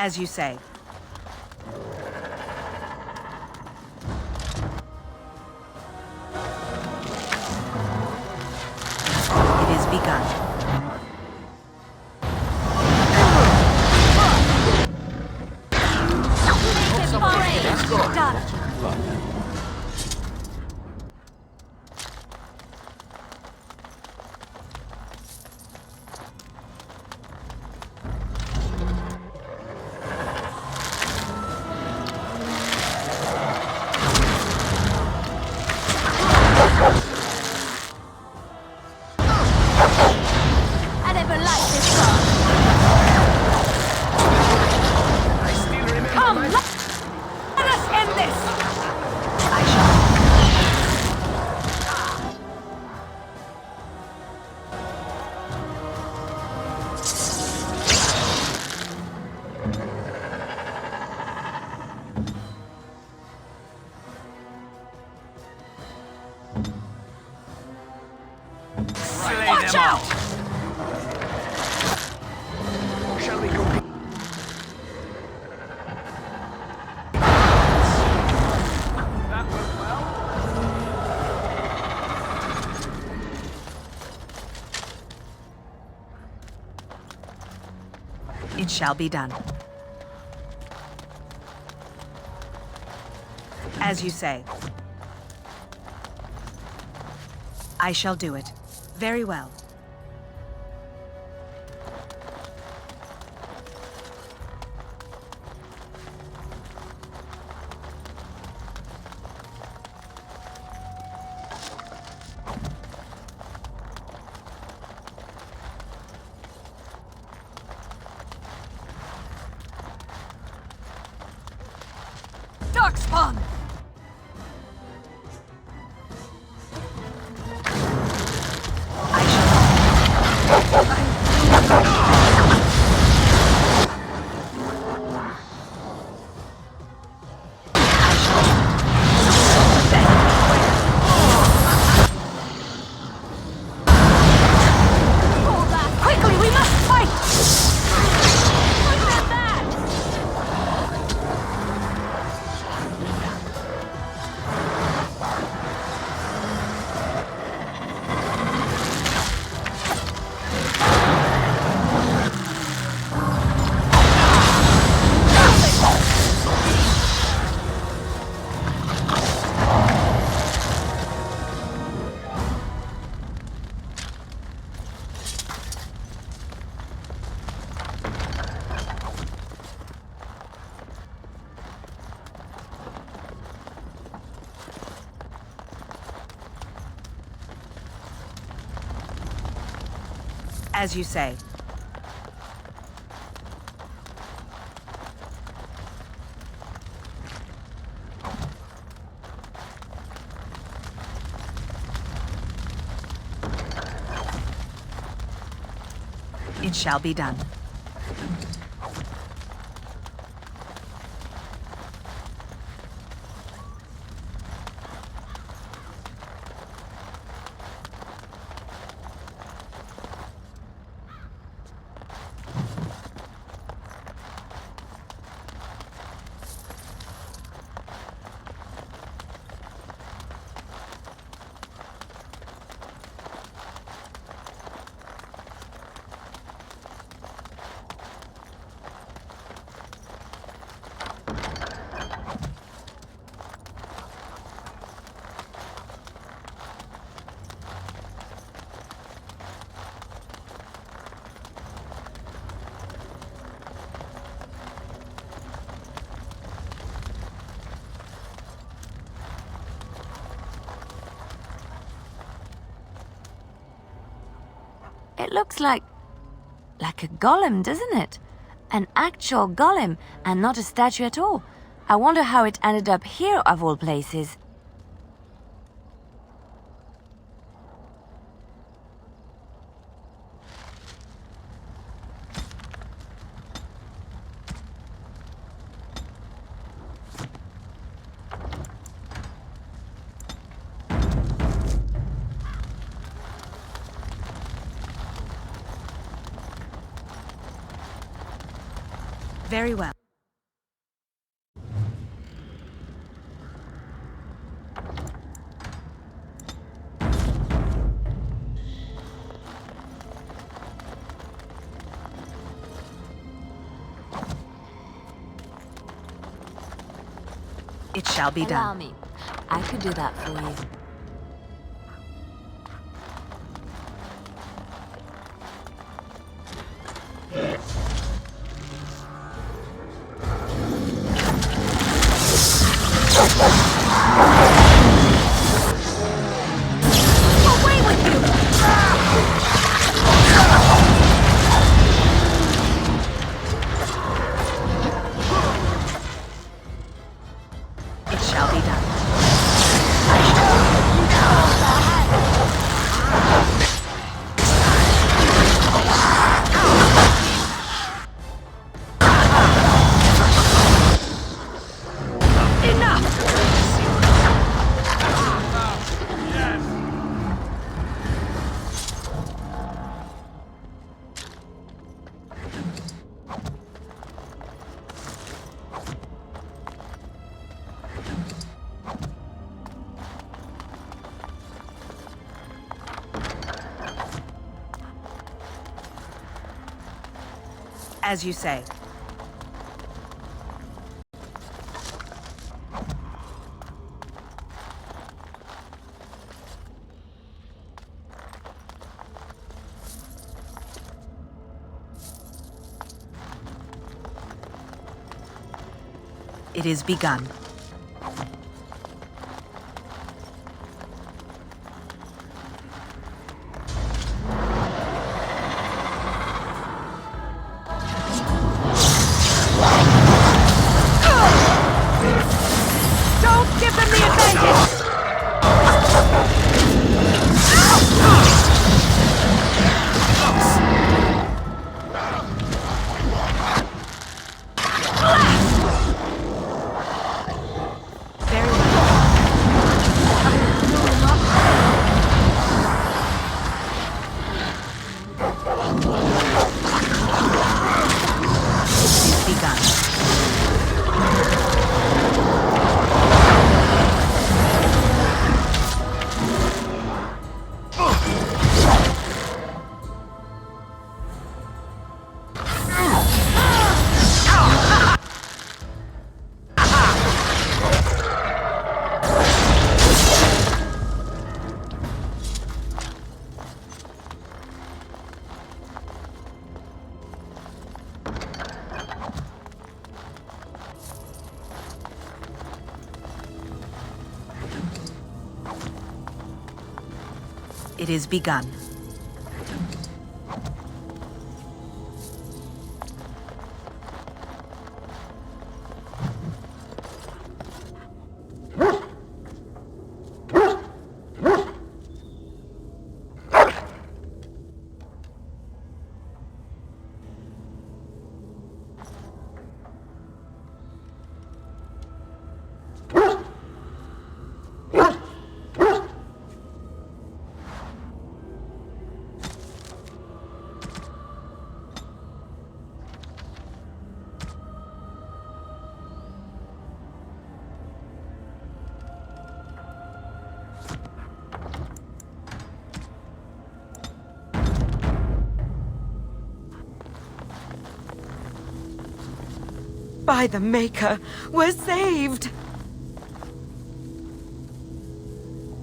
As you say. It is begun. Done. I never liked this song. Come, let us end this. I shall. Watch out! Shall we compete? That went well. It shall be done. As you say. I shall do it. Very well. Darkspawn! I Pull back! Quickly, we must fight! Look at that! As you say. It shall be done. It looks like a golem, doesn't it? An actual golem, and not a statue at all. I wonder how it ended up here, of all places. Very well. It shall be Allow done. me. I could do that for you. Away with you! It shall be done. As you say. It is begun. Don't give them the advantage! Very well. It is begun. It is begun. By the Maker, we're saved!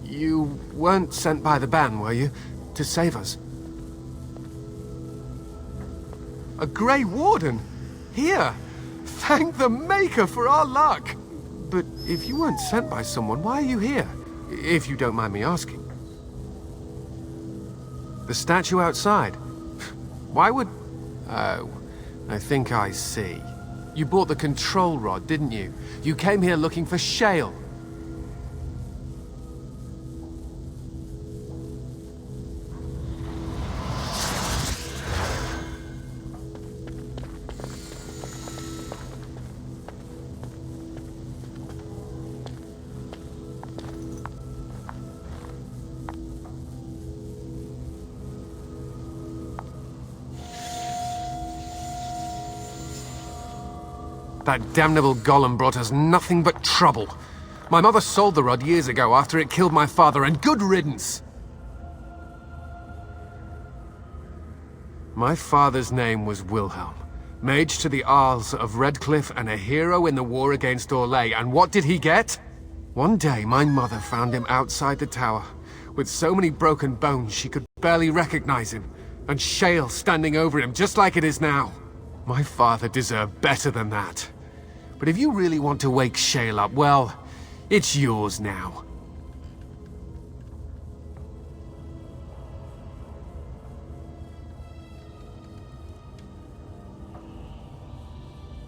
You weren't sent by the ban, were you? To save us? A Grey Warden? Here! Thank the Maker for our luck! But if you weren't sent by someone, why are you here? If you don't mind me asking. The statue outside? Why would... Oh, I think I see. You bought the control rod, didn't you? You came here looking for Shale. That damnable golem brought us nothing but trouble. My mother sold the rod years ago after it killed my father, and good riddance! My father's name was Wilhelm. Mage to the Isles of Redcliffe and a hero in the war against Orlais. And what did he get? One day, my mother found him outside the tower, with so many broken bones she could barely recognize him, and Shale standing over him just like it is now. My father deserved better than that. But if you really want to wake Shale up, well, it's yours now.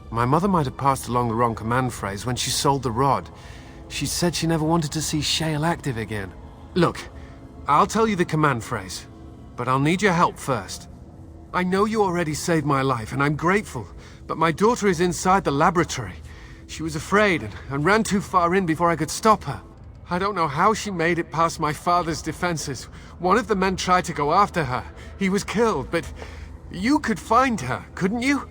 My mother might have passed along the wrong command phrase when she sold the rod. She said she never wanted to see Shale active again. Look, I'll tell you the command phrase, but I'll need your help first. I know you already saved my life, and I'm grateful, but my daughter is inside the laboratory. She was afraid and ran too far in before I could stop her. I don't know how she made it past my father's defenses. One of the men tried to go after her. He was killed, but you could find her, couldn't you?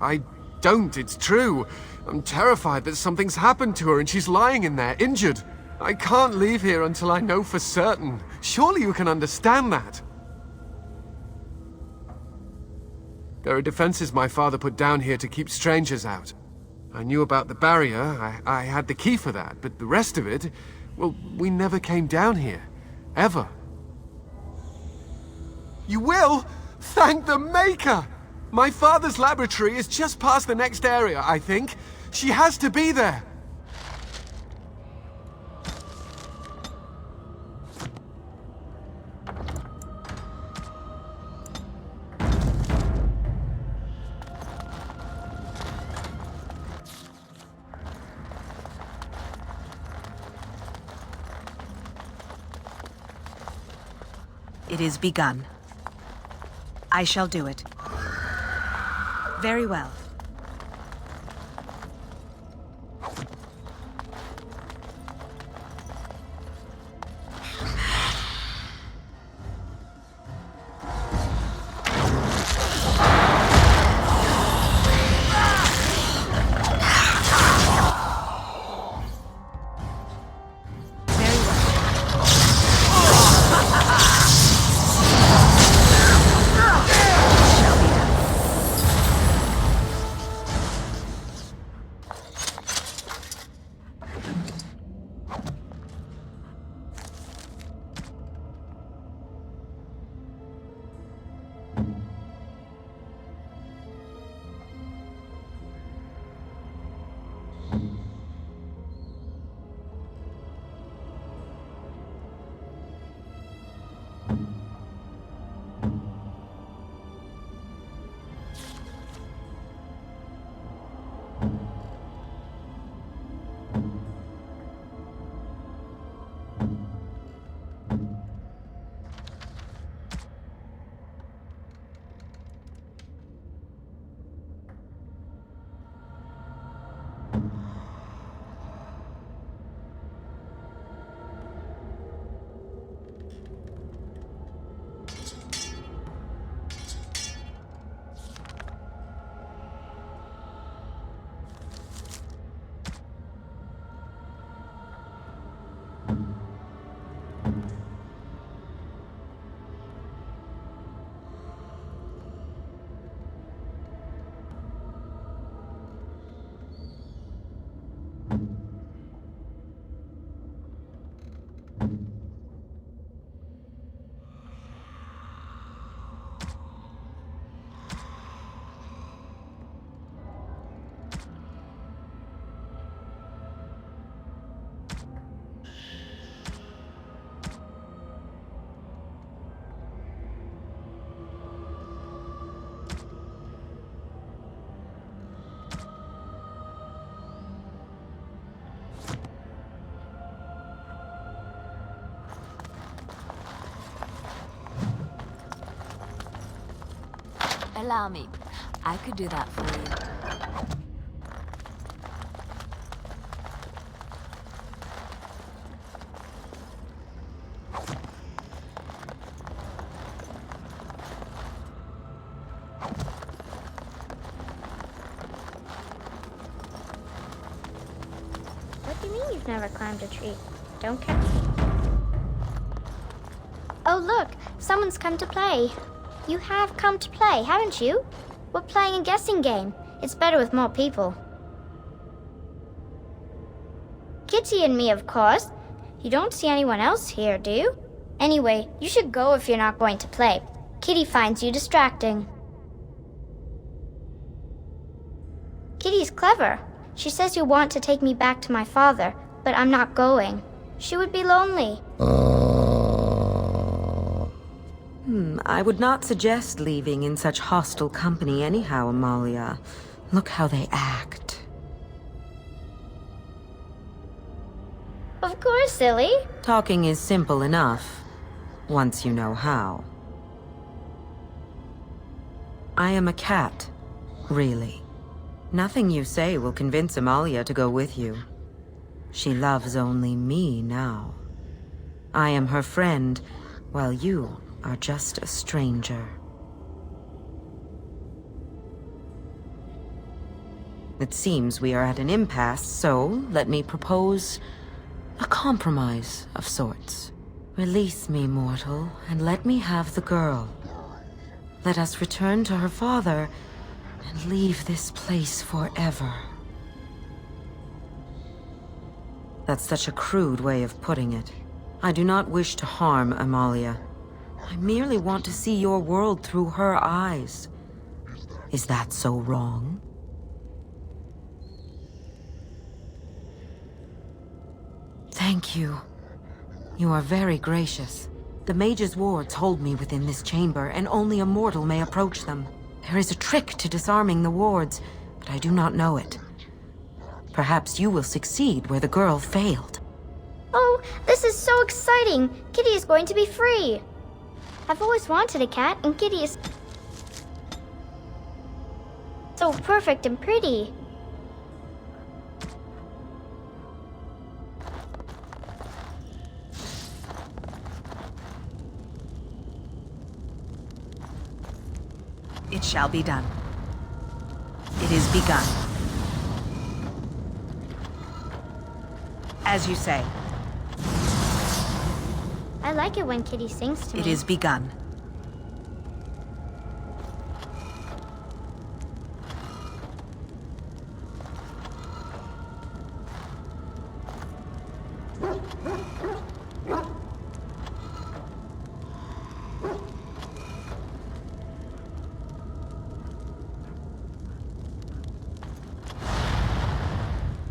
I don't, it's true. I'm terrified that something's happened to her and she's lying in there, injured. I can't leave here until I know for certain. Surely you can understand that. There are defenses my father put down here to keep strangers out. I knew about the barrier, I had the key for that, but the rest of it, well, we never came down here. Ever. You will? Thank the Maker! My father's laboratory is just past the next area, I think. She has to be there. It is begun. I shall do it. Very well. Allow me. I could do that for you. What do you mean you've never climbed a tree? Don't catch me. Oh look, someone's come to play. You have come to play, haven't you? We're playing a guessing game. It's better with more people. Kitty and me, of course. You don't see anyone else here, do you? Anyway, you should go if you're not going to play. Kitty finds you distracting. Kitty's clever. She says you want to take me back to my father, but I'm not going. She would be lonely. I would not suggest leaving in such hostile company anyhow, Amalia. Look how they act. Of course, silly. Talking is simple enough, once you know how. I am a cat, really. Nothing you say will convince Amalia to go with you. She loves only me now. I am her friend, while you are just a stranger. It seems we are at an impasse, so let me propose a compromise of sorts. Release me, mortal, and let me have the girl. Let us return to her father and leave this place forever. That's such a crude way of putting it. I do not wish to harm Amalia. I merely want to see your world through her eyes. Is that so wrong? Thank you. You are very gracious. The Mage's wards hold me within this chamber, and only a mortal may approach them. There is a trick to disarming the wards, but I do not know it. Perhaps you will succeed where the girl failed. Oh, this is so exciting! Kitty is going to be free! I've always wanted a cat, and Kitty is so perfect and pretty. It shall be done. It is begun. As you say, I like it when Kitty sings to me. it is begun.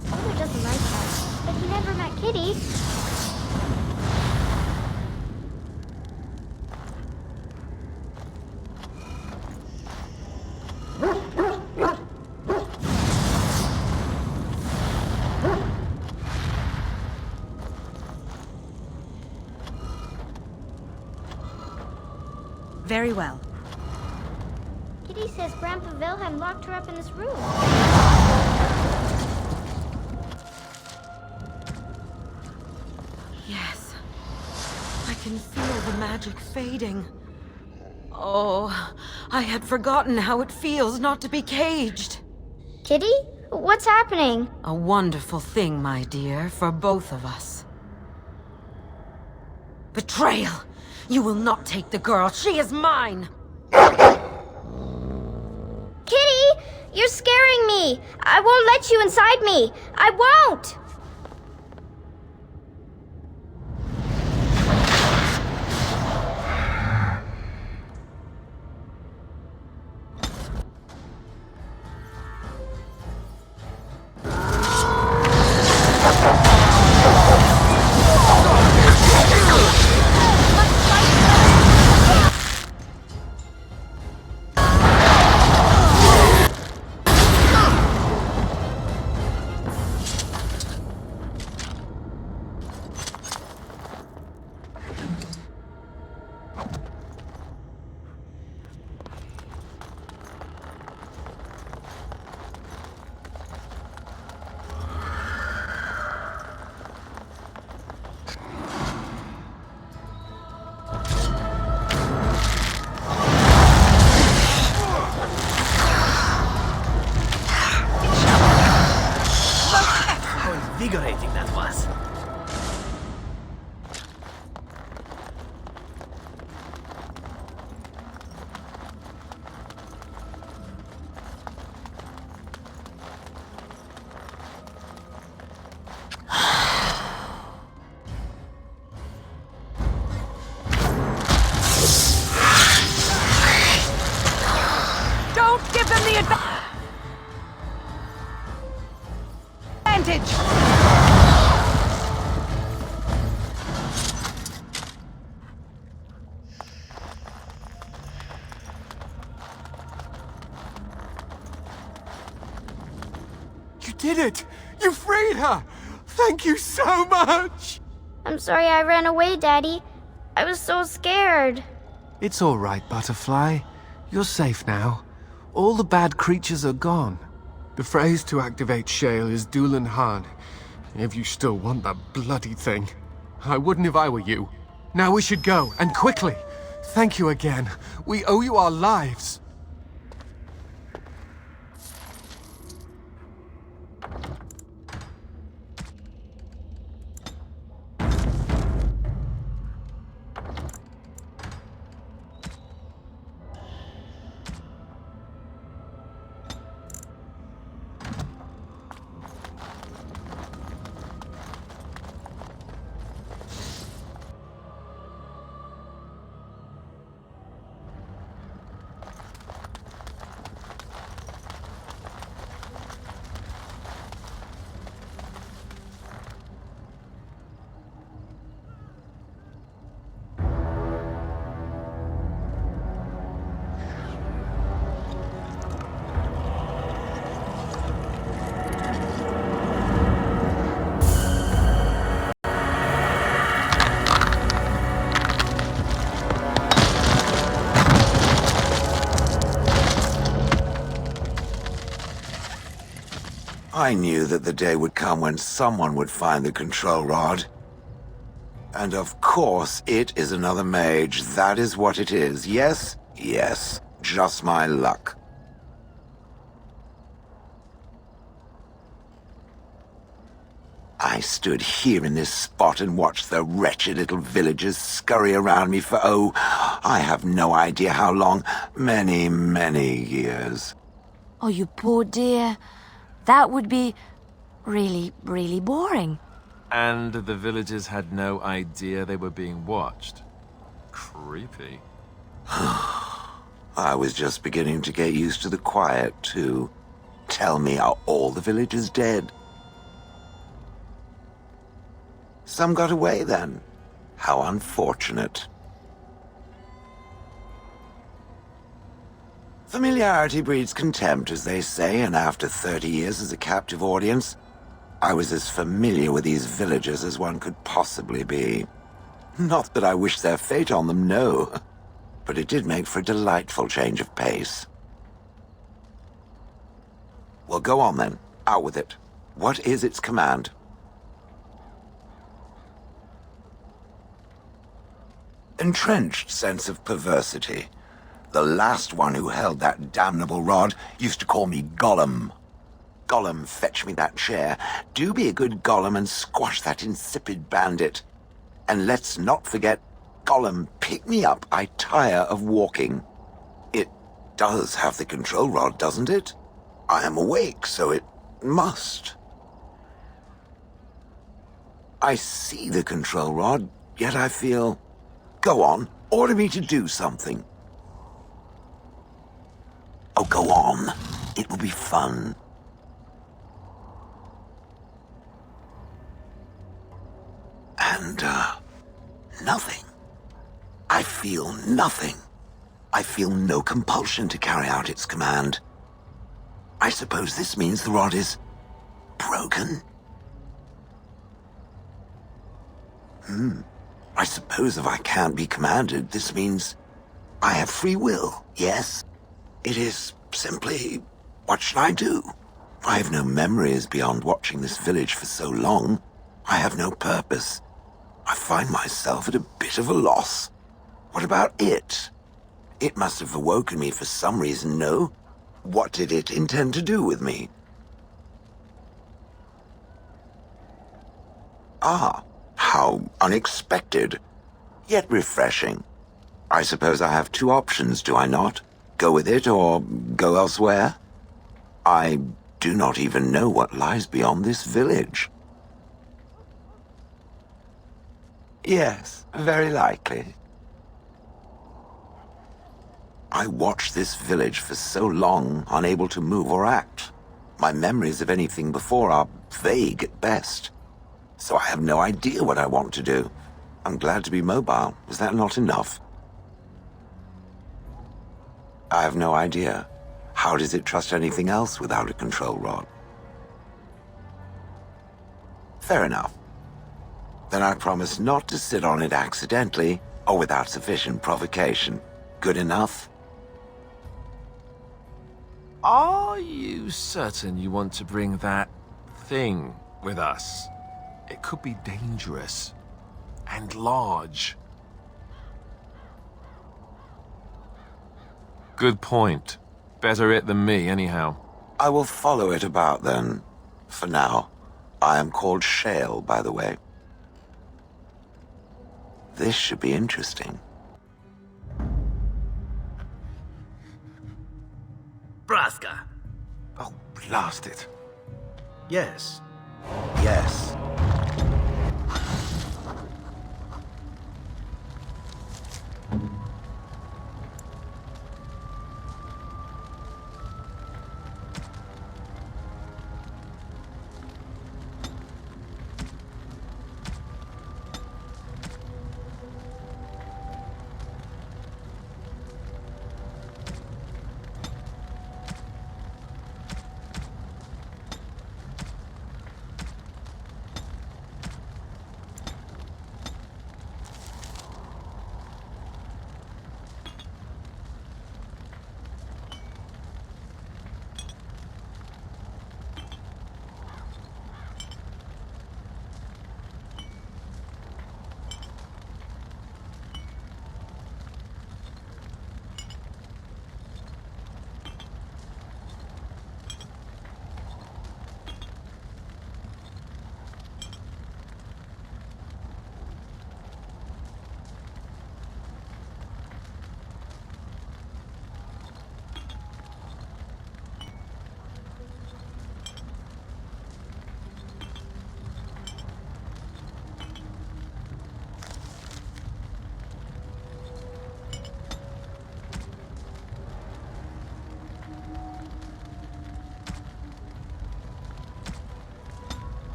Father doesn't like that, but he never met Kitty. Very well. Kitty says Grandpa Wilhelm locked her up in this room. Yes. I can feel the magic fading. Oh, I had forgotten how it feels not to be caged. Kitty? What's happening? A wonderful thing, my dear, for both of us. Betrayal! You will not take the girl. She is mine! Kitty! You're scaring me! I won't let you inside me! I won't! did it! You freed her! Thank you so much! I'm sorry I ran away, Daddy. I was so scared. It's all right, Butterfly. You're safe now. All the bad creatures are gone. The phrase to activate Shale is Dulan Han. If you still want that bloody thing. I wouldn't if I were you. Now we should go, and quickly. Thank you again. We owe you our lives. I knew that the day would come when someone would find the control rod. And of course, it is another mage. That is what it is. Yes? Yes. Just my luck. I stood here in this spot and watched the wretched little villagers scurry around me for, oh, I have no idea how long. Many, many years. Oh, you poor dear. That would be really, really boring. And the villagers had no idea they were being watched. Creepy. I was just beginning to get used to the quiet, too. Tell me, are all the villagers dead? Some got away, then. How unfortunate. Familiarity breeds contempt, as they say, and after 30 years as a captive audience, I was as familiar with these villagers as one could possibly be. Not that I wish their fate on them, no. But it did make for a delightful change of pace. Well, go on then. Out with it. What is its command? Entrenched sense of perversity. The last one who held that damnable rod used to call me Gollum. Gollum, fetch me that chair. Do be a good Gollum and squash that insipid bandit. And let's not forget, Gollum, pick me up. I tire of walking. It does have the control rod, doesn't it? I am awake, so it must. I see the control rod, yet I feel... Go on, order me to do something. Oh, go on. It will be fun. And, nothing. I feel nothing. I feel no compulsion to carry out its command. I suppose this means the rod is broken? I suppose if I can't be commanded, this means I have free will, yes? It is simply, what should I do? I have no memories beyond watching this village for so long. I have no purpose. I find myself at a bit of a loss. What about it? It must have awoken me for some reason, no? What did it intend to do with me? Ah, how unexpected, yet refreshing. I suppose I have two options, do I not? Go with it or go elsewhere? I do not even know what lies beyond this village. Yes, very likely. I watched this village for so long, unable to move or act. My memories of anything before are vague at best. So I have no idea what I want to do. I'm glad to be mobile. Is that not enough? I have no idea. How does it trust anything else without a control rod? Fair enough. Then I promise not to sit on it accidentally or without sufficient provocation. Good enough? Are you certain you want to bring that thing with us? It could be dangerous and large. Good point. Better it than me, anyhow. I will follow it about then. For now, I am called Shale, by the way. This should be interesting. Braska. Oh, blast it. Yes. Yes.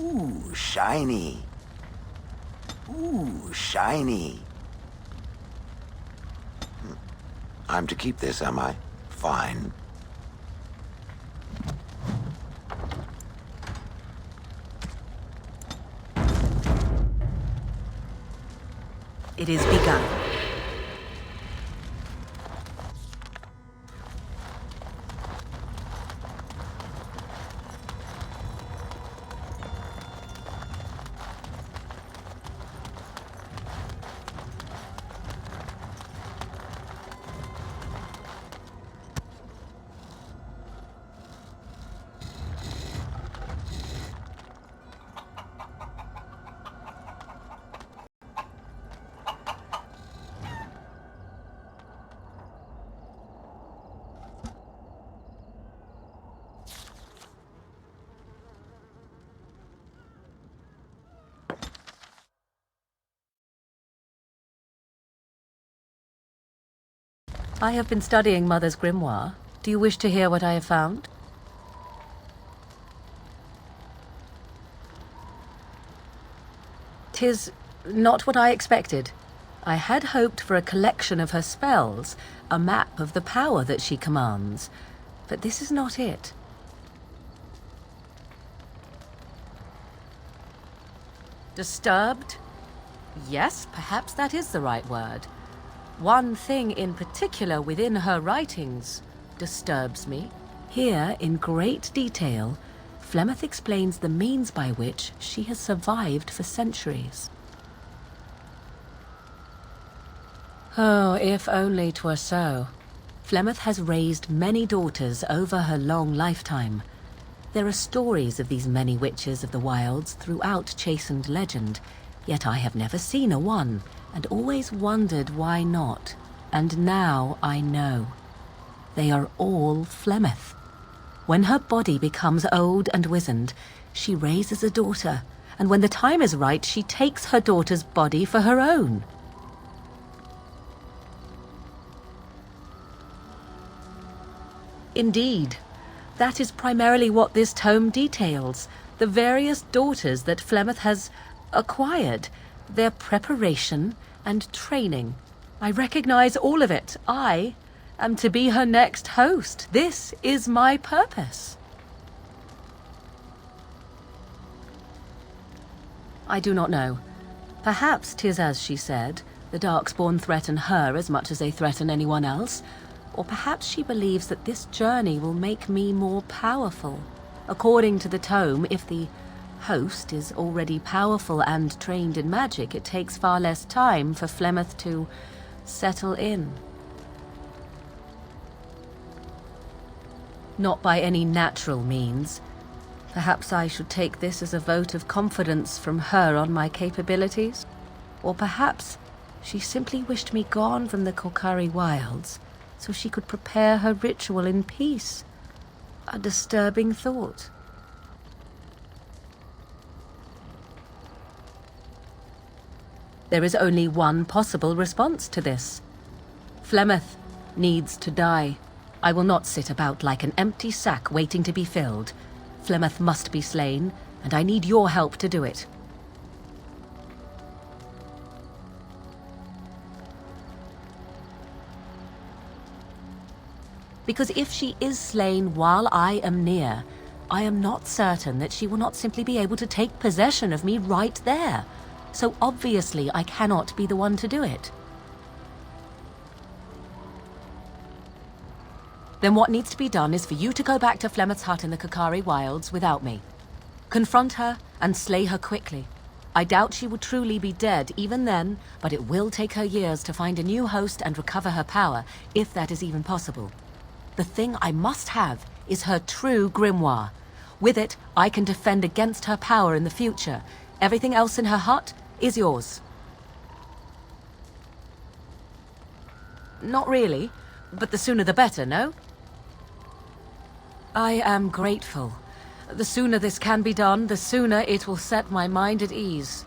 Ooh, shiny. Ooh, shiny. I'm to keep this, am I? Fine. It is begun. I have been studying Mother's grimoire. Do you wish to hear what I have found? "'Tis not what I expected. I had hoped for a collection of her spells, a map of the power that she commands. But this is not it. Disturbed? Yes, perhaps that is the right word. One thing in particular within her writings disturbs me. Here, in great detail, Flemeth explains the means by which she has survived for centuries. Oh, if only 'twere so. Flemeth has raised many daughters over her long lifetime. There are stories of these many witches of the wilds throughout chastened legend, yet I have never seen a one, and always wondered why not. And now I know. They are all Flemeth. When her body becomes old and wizened, she raises a daughter, and when the time is right, she takes her daughter's body for her own. Indeed, that is primarily what this tome details, the various daughters that Flemeth has acquired, their preparation and training. I recognize all of it. I am to be her next host. This is my purpose. I do not know. Perhaps 'tis as she said, the Darkspawn threaten her as much as they threaten anyone else. Or perhaps she believes that this journey will make me more powerful. According to the tome, if the host is already powerful and trained in magic, it takes far less time for Flemeth to settle in. Not by any natural means. Perhaps I should take this as a vote of confidence from her on my capabilities. Or perhaps she simply wished me gone from the Korkari wilds so she could prepare her ritual in peace. A disturbing thought. There is only one possible response to this. Flemeth needs to die. I will not sit about like an empty sack waiting to be filled. Flemeth must be slain, and I need your help to do it. Because if she is slain while I am near, I am not certain that she will not simply be able to take possession of me right there. So obviously I cannot be the one to do it. Then what needs to be done is for you to go back to Flemeth's hut in the Korkari wilds without me. Confront her and slay her quickly. I doubt she will truly be dead even then, but it will take her years to find a new host and recover her power, if that is even possible. The thing I must have is her true grimoire. With it, I can defend against her power in the future. Everything else in her hut is yours. Not really, but the sooner the better, no? I am grateful. The sooner this can be done, the sooner it will set my mind at ease.